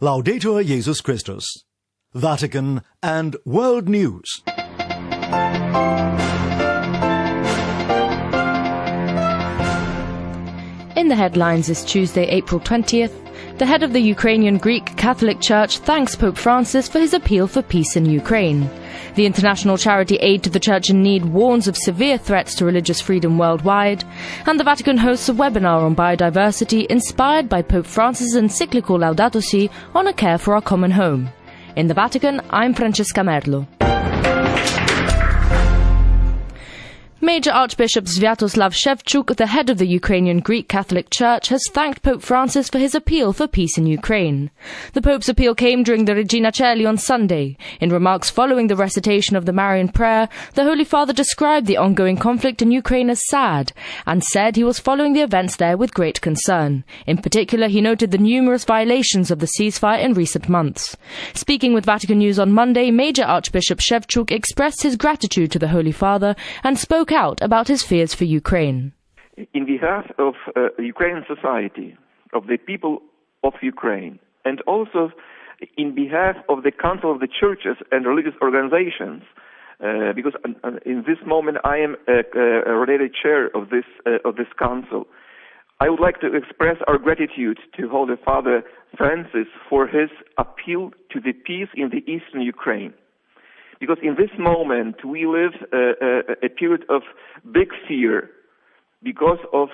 Laudetur Jesus Christus. Vatican and World News. In the headlines this Tuesday, April 20th, the head of the Ukrainian Greek Catholic Church thanks Pope Francis for his appeal for peace in Ukraine. The international charity Aid to the Church in Need warns of severe threats to religious freedom worldwide. And the Vatican hosts a webinar on biodiversity inspired by Pope Francis' encyclical Laudato Si on a care for our common home. In the Vatican, I'm Francesca Merlo. Major Archbishop Sviatoslav Shevchuk, the head of the Ukrainian Greek Catholic Church, has thanked Pope Francis for his appeal for peace in Ukraine. The Pope's appeal came during the Regina Coeli on Sunday. In remarks following the recitation of the Marian prayer, the Holy Father described the ongoing conflict in Ukraine as sad and said he was following the events there with great concern. In particular, he noted the numerous violations of the ceasefire in recent months. Speaking with Vatican News on Monday, Major Archbishop Shevchuk expressed his gratitude to the Holy Father and spoke out about his fears for Ukraine. In behalf of Ukrainian society, of the people of Ukraine, and also in behalf of the Council of the Churches and religious organizations, because in this moment I am a related chair of this council, I would like to express our gratitude to Holy Father Francis for his appeal to the peace in the eastern Ukraine. Because in this moment we live a period of big fear because of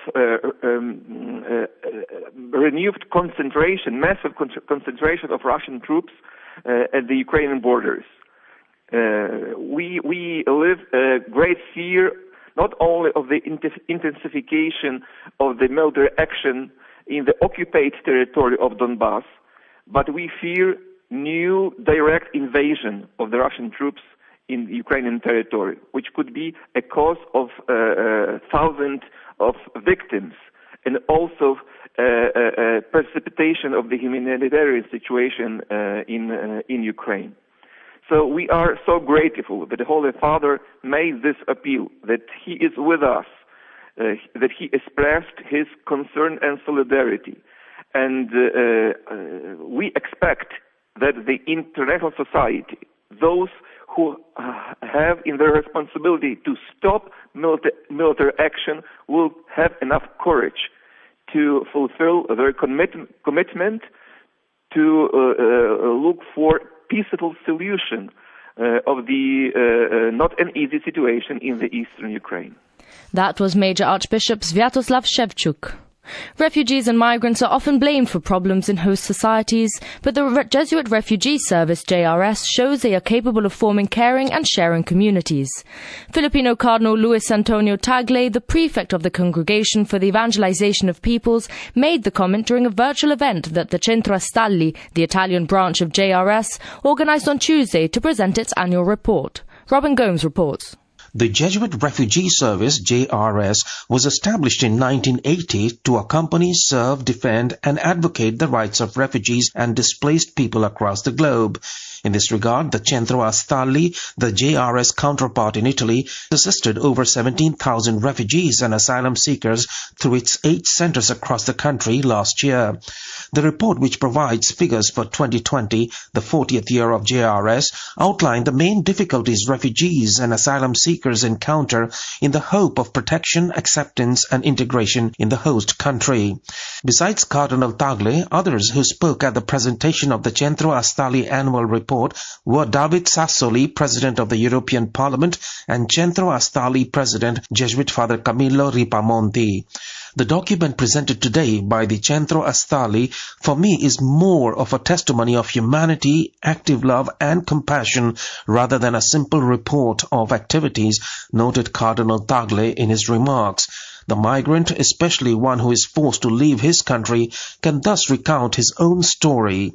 renewed concentration, massive concentration of Russian troops at the Ukrainian borders. We live a great fear not only of the intensification of the military action in the occupied territory of Donbass, but we fear new direct invasion of the Russian troops in Ukrainian territory, which could be a cause of thousands of victims and also precipitation of the humanitarian situation in Ukraine. So we are so grateful that the Holy Father made this appeal, that he is with us, that he expressed his concern and solidarity. And we expect that the international society, those who have in their responsibility to stop military action, will have enough courage to fulfill their commitment to look for peaceful solution of the not an easy situation in the eastern Ukraine. That was Major Archbishop Sviatoslav Shevchuk. Refugees and migrants are often blamed for problems in host societies, but the Jesuit Refugee Service, JRS, shows they are capable of forming caring and sharing communities. Filipino Cardinal Luis Antonio Tagle, the prefect of the Congregation for the Evangelization of Peoples, made the comment during a virtual event that the Centro Astalli, the Italian branch of JRS, organized on Tuesday to present its annual report. Robin Gomes reports. The Jesuit Refugee Service, JRS, was established in 1980 to accompany, serve, defend and advocate the rights of refugees and displaced people across the globe. In this regard, the Centro Astalli, the JRS counterpart in Italy, assisted over 17,000 refugees and asylum seekers through its 8 centers across the country last year. The report, which provides figures for 2020, the 40th year of JRS, outlined the main difficulties refugees and asylum seekers encounter in the hope of protection, acceptance and integration in the host country. Besides Cardinal Tagle, others who spoke at the presentation of the Centro Astalli annual report were David Sassoli, President of the European Parliament, and Centro Astalli President, Jesuit Father Camillo Ripamonti. The document presented today by the Centro Astalli, for me, is more of a testimony of humanity, active love and compassion rather than a simple report of activities, noted Cardinal Tagle in his remarks. The migrant, especially one who is forced to leave his country, can thus recount his own story.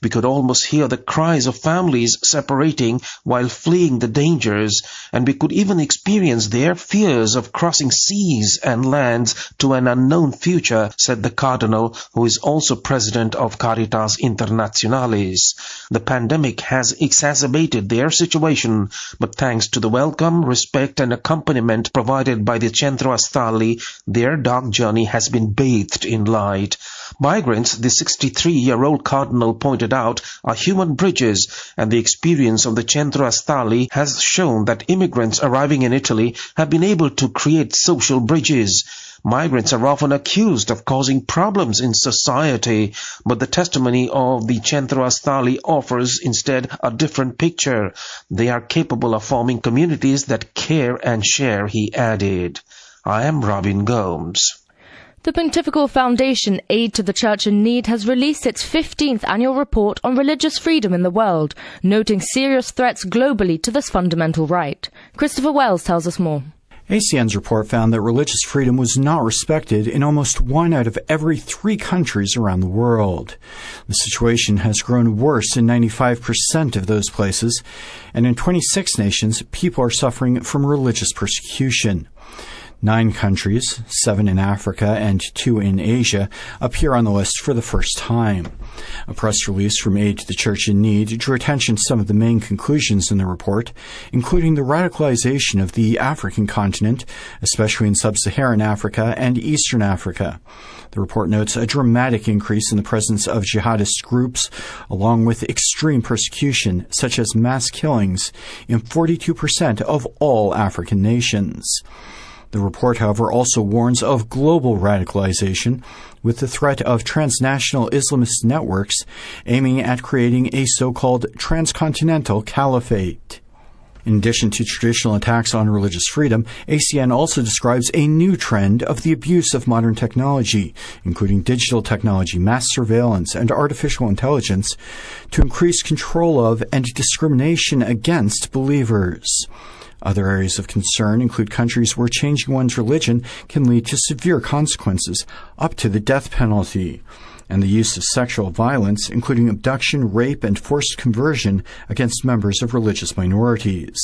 We could almost hear the cries of families separating while fleeing the dangers, and we could even experience their fears of crossing seas and lands to an unknown future, said the Cardinal, who is also president of Caritas Internationalis. The pandemic has exacerbated their situation, but thanks to the welcome, respect and accompaniment provided by the Centro Astalli, their dark journey has been bathed in light. Migrants, the 63-year-old cardinal pointed out, are human bridges, and the experience of the Centro Astali has shown that immigrants arriving in Italy have been able to create social bridges. Migrants are often accused of causing problems in society, but the testimony of the Centro Astali offers instead a different picture. They are capable of forming communities that care and share, he added. I am Robin Gomes. The Pontifical Foundation Aid to the Church in Need has released its 15th annual report on religious freedom in the world, noting serious threats globally to this fundamental right. Christopher Wells tells us more. ACN's report found that religious freedom was not respected in almost 1 out of every 3 countries around the world. The situation has grown worse in 95% of those places, and in 26 nations, people are suffering from religious persecution. 9 countries, 7 in Africa and 2 in Asia, appear on the list for the first time. A press release from Aid to the Church in Need drew attention to some of the main conclusions in the report, including the radicalization of the African continent, especially in sub-Saharan Africa and Eastern Africa. The report notes a dramatic increase in the presence of jihadist groups, along with extreme persecution, such as mass killings, in 42% of all African nations. The report, however, also warns of global radicalization, with the threat of transnational Islamist networks aiming at creating a so-called transcontinental caliphate. In addition to traditional attacks on religious freedom, ACN also describes a new trend of the abuse of modern technology, including digital technology, mass surveillance, and artificial intelligence, to increase control of and discrimination against believers. Other areas of concern include countries where changing one's religion can lead to severe consequences, up to the death penalty, and the use of sexual violence, including abduction, rape, and forced conversion against members of religious minorities.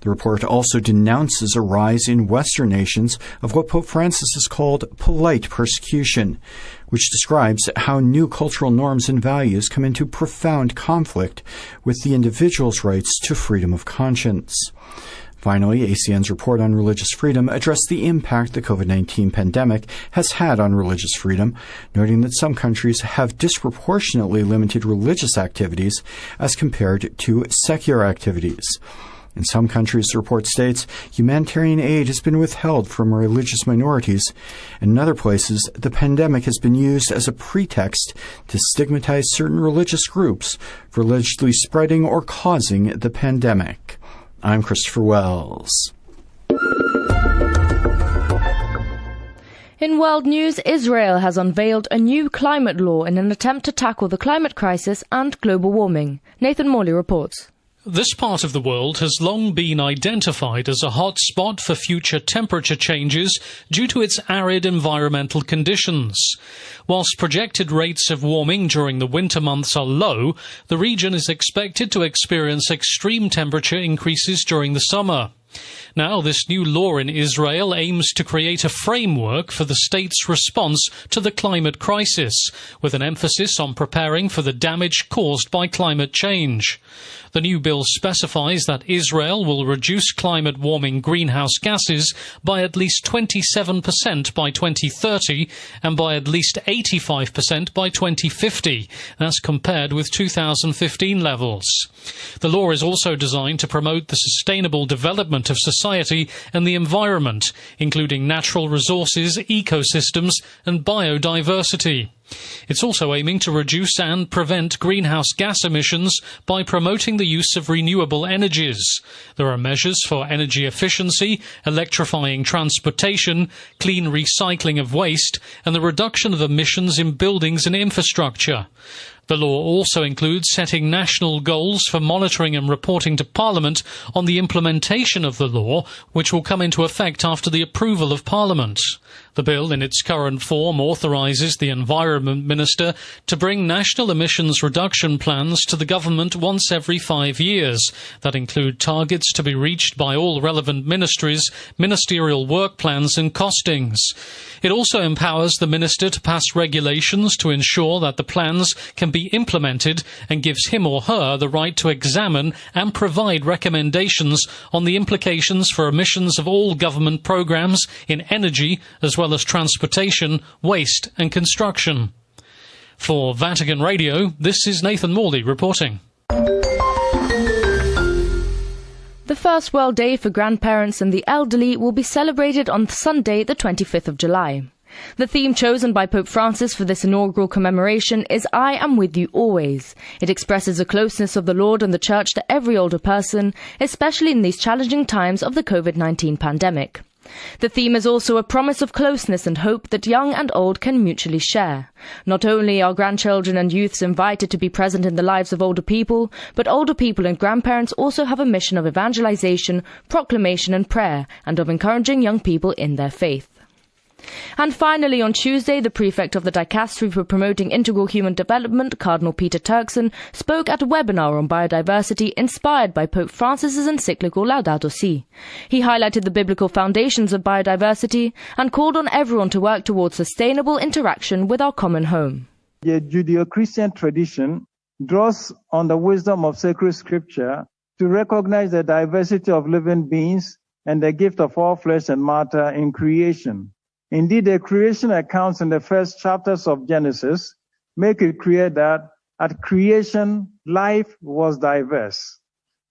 The report also denounces a rise in Western nations of what Pope Francis has called polite persecution, which describes how new cultural norms and values come into profound conflict with the individual's rights to freedom of conscience. Finally, ACN's report on religious freedom addressed the impact the COVID-19 pandemic has had on religious freedom, noting that some countries have disproportionately limited religious activities as compared to secular activities. In some countries, the report states, humanitarian aid has been withheld from religious minorities. In other places, the pandemic has been used as a pretext to stigmatize certain religious groups for allegedly spreading or causing the pandemic. I'm Christopher Wells. In world news, Israel has unveiled a new climate law in an attempt to tackle the climate crisis and global warming. Nathan Morley reports. This part of the world has long been identified as a hot spot for future temperature changes due to its arid environmental conditions. Whilst projected rates of warming during the winter months are low, the region is expected to experience extreme temperature increases during the summer. Now, this new law in Israel aims to create a framework for the state's response to the climate crisis, with an emphasis on preparing for the damage caused by climate change. The new bill specifies that Israel will reduce climate warming greenhouse gases by at least 27% by 2030 and by at least 85% by 2050, as compared with 2015 levels. The law is also designed to promote the sustainable development of society and the environment, including natural resources, ecosystems, and biodiversity. It's also aiming to reduce and prevent greenhouse gas emissions by promoting the use of renewable energies. There are measures for energy efficiency, electrifying transportation, clean recycling of waste, and the reduction of emissions in buildings and infrastructure. The law also includes setting national goals for monitoring and reporting to Parliament on the implementation of the law, which will come into effect after the approval of Parliament. The bill, in its current form, authorises the Environment Minister to bring national emissions reduction plans to the government once every 5 years, that include targets to be reached by all relevant ministries, ministerial work plans and costings. It also empowers the Minister to pass regulations to ensure that the plans can be implemented and gives him or her the right to examine and provide recommendations on the implications for emissions of all government programmes in energy as well as transportation, waste and construction. For Vatican Radio, this is Nathan Morley reporting. The First World Day for Grandparents and the Elderly will be celebrated on Sunday, the 25th of July. The theme chosen by Pope Francis for this inaugural commemoration is I Am With You Always. It expresses the closeness of the Lord and the Church to every older person, especially in these challenging times of the COVID-19 pandemic. The theme is also a promise of closeness and hope that young and old can mutually share. Not only are grandchildren and youths invited to be present in the lives of older people, but older people and grandparents also have a mission of evangelization, proclamation and prayer, and of encouraging young people in their faith. And finally, on Tuesday, the prefect of the Dicastery for Promoting Integral Human Development, Cardinal Peter Turkson, spoke at a webinar on biodiversity inspired by Pope Francis's encyclical Laudato Si. He highlighted the biblical foundations of biodiversity and called on everyone to work towards sustainable interaction with our common home. The Judeo-Christian tradition draws on the wisdom of sacred scripture to recognize the diversity of living beings and the gift of all flesh and matter in creation. Indeed, the creation accounts in the first chapters of Genesis make it clear that at creation, life was diverse.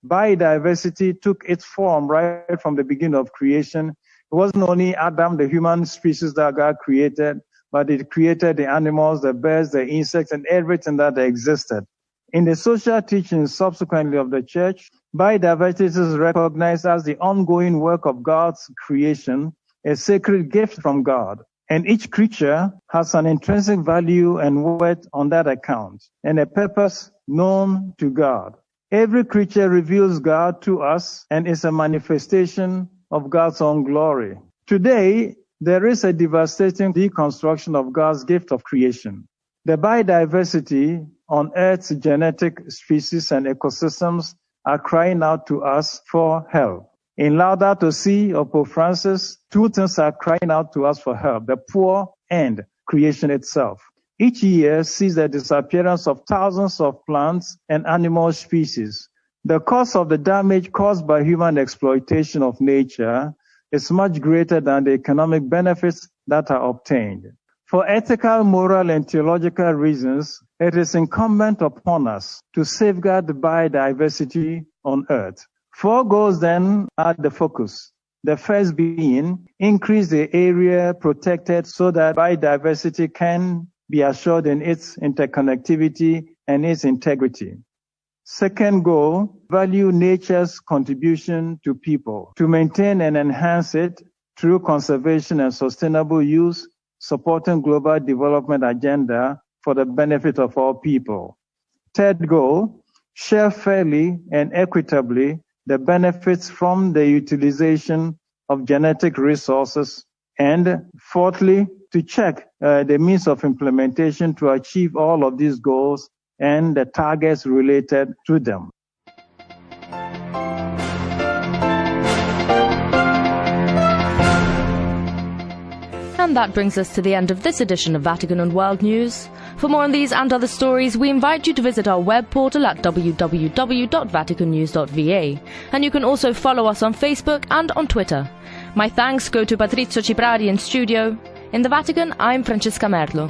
Biodiversity took its form right from the beginning of creation. It wasn't only Adam, the human species that God created, but it created the animals, the birds, the insects, and everything that existed. In the social teachings subsequently of the Church, biodiversity is recognized as the ongoing work of God's creation, a sacred gift from God. And each creature has an intrinsic value and worth on that account, and a purpose known to God. Every creature reveals God to us and is a manifestation of God's own glory. Today, there is a devastating deconstruction of God's gift of creation. The biodiversity on Earth's genetic species and ecosystems are crying out to us for help. In Laudato Si of Pope Francis, two things are crying out to us for help: the poor and creation itself. Each year sees the disappearance of thousands of plants and animal species. The cost of the damage caused by human exploitation of nature is much greater than the economic benefits that are obtained. For ethical, moral, and theological reasons, it is incumbent upon us to safeguard the biodiversity on Earth. Four goals then are the focus. The first being, increase the area protected so that biodiversity can be assured in its interconnectivity and its integrity. Second goal, value nature's contribution to people, to maintain and enhance it through conservation and sustainable use, supporting global development agenda for the benefit of all people. Third goal, share fairly and equitably the benefits from the utilization of genetic resources. And fourthly, to check the means of implementation to achieve all of these goals and the targets related to them. And that brings us to the end of this edition of Vatican and World News. For more on these and other stories, we invite you to visit our web portal at www.vaticannews.va. And you can also follow us on Facebook and on Twitter. My thanks go to Patrizio Ciprari in studio. In the Vatican, I'm Francesca Merlo.